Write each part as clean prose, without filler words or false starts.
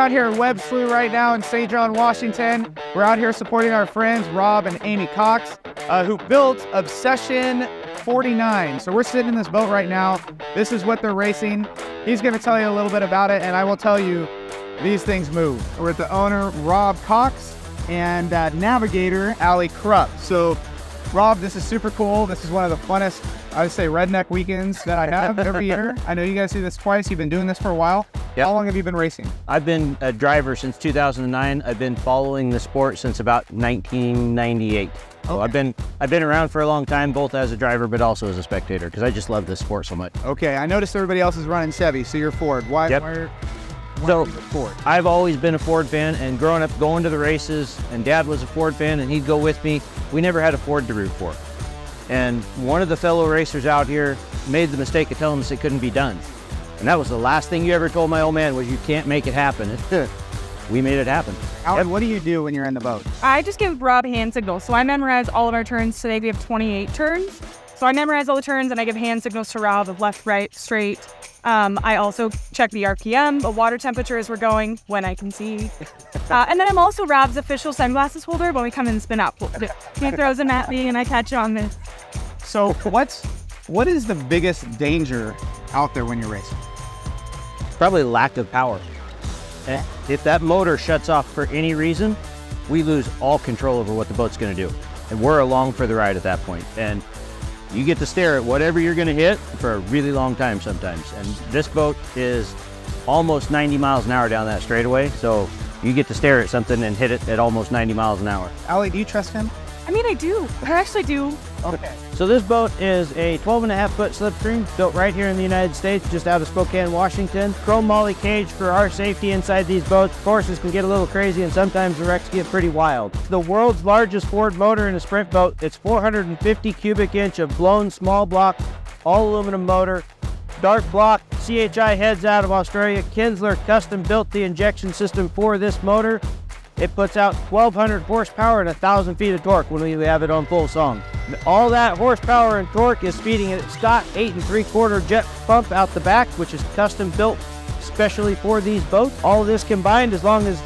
out here at Webb Slough right now in St. John, Washington. We're out here supporting our friends Rob and Amy Cox, who built Obsession 49. So we're sitting in this boat right now. This is what they're racing. He's going to tell you a little bit about it, and I will tell you, these things move. We're with the owner, Rob Cox, and navigator, Allie Krupp. So, Rob, this is super cool. This is one of the funnest, I would say, redneck weekends that I have every year. I know you guys do this twice. You've been doing this for a while. Yep. How long have you been racing? I've been a driver since 2009. I've been following the sport since about 1998. So okay. I've been around for a long time, both as a driver but also as a spectator, because I just love this sport so much. Okay, I noticed everybody else is running Chevy, so you're Ford. Why? Yep. So Ford? I've always been a Ford fan, and growing up going to the races, and Dad was a Ford fan, and he'd go with me. We never had a Ford to root for. And one of the fellow racers out here made the mistake of telling us it couldn't be done. And that was the last thing you ever told my old man, was you can't make it happen. We made it happen. Alan, what do you do when you're in the boat? I just give Rob hand signals. So I memorize all of our turns. Today we have 28 turns. So I memorize all the turns and I give hand signals to Rob of left, right, straight. I also check the RPM, the water temperature as we're going, when I can see. And then I'm also Rob's official sunglasses holder when we come in and spin up. He throws them at me and I catch on this. So what is the biggest danger out there when you're racing? Probably lack of power. And if that motor shuts off for any reason, we lose all control over what the boat's going to do. And we're along for the ride at that point. And you get to stare at whatever you're going to hit for a really long time sometimes. And this boat is almost 90 miles an hour down that straightaway. So you get to stare at something and hit it at almost 90 miles an hour. Allie, do you trust him? I mean, I do. I actually do. Okay. So this boat is a 12.5-foot slipstream built right here in the United States, just out of Spokane, Washington. Chrome molly cage for our safety inside these boats. Courses can get a little crazy and sometimes the wrecks get pretty wild. It's the world's largest Ford motor in a sprint boat. It's 450 cubic inch of blown small block, all aluminum motor. Dark block, CHI heads out of Australia. Kinsler custom built the injection system for this motor. It puts out 1,200 horsepower and 1,000 feet of torque when we have it on full song. All that horsepower and torque is feeding it Scott 8 3/4 jet pump out the back, which is custom built specially for these boats. All of this combined, as long as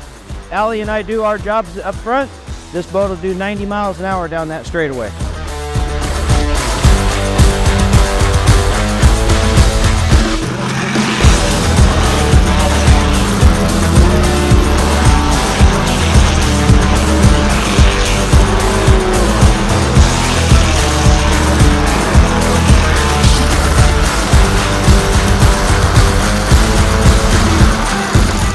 Allie and I do our jobs up front, this boat will do 90 miles an hour down that straightaway.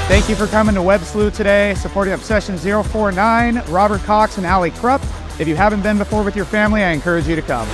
Thank you for coming to Webb Slough today, supporting Obsession 049, Robert Cox and Allie Krupp. If you haven't been before with your family, I encourage you to come.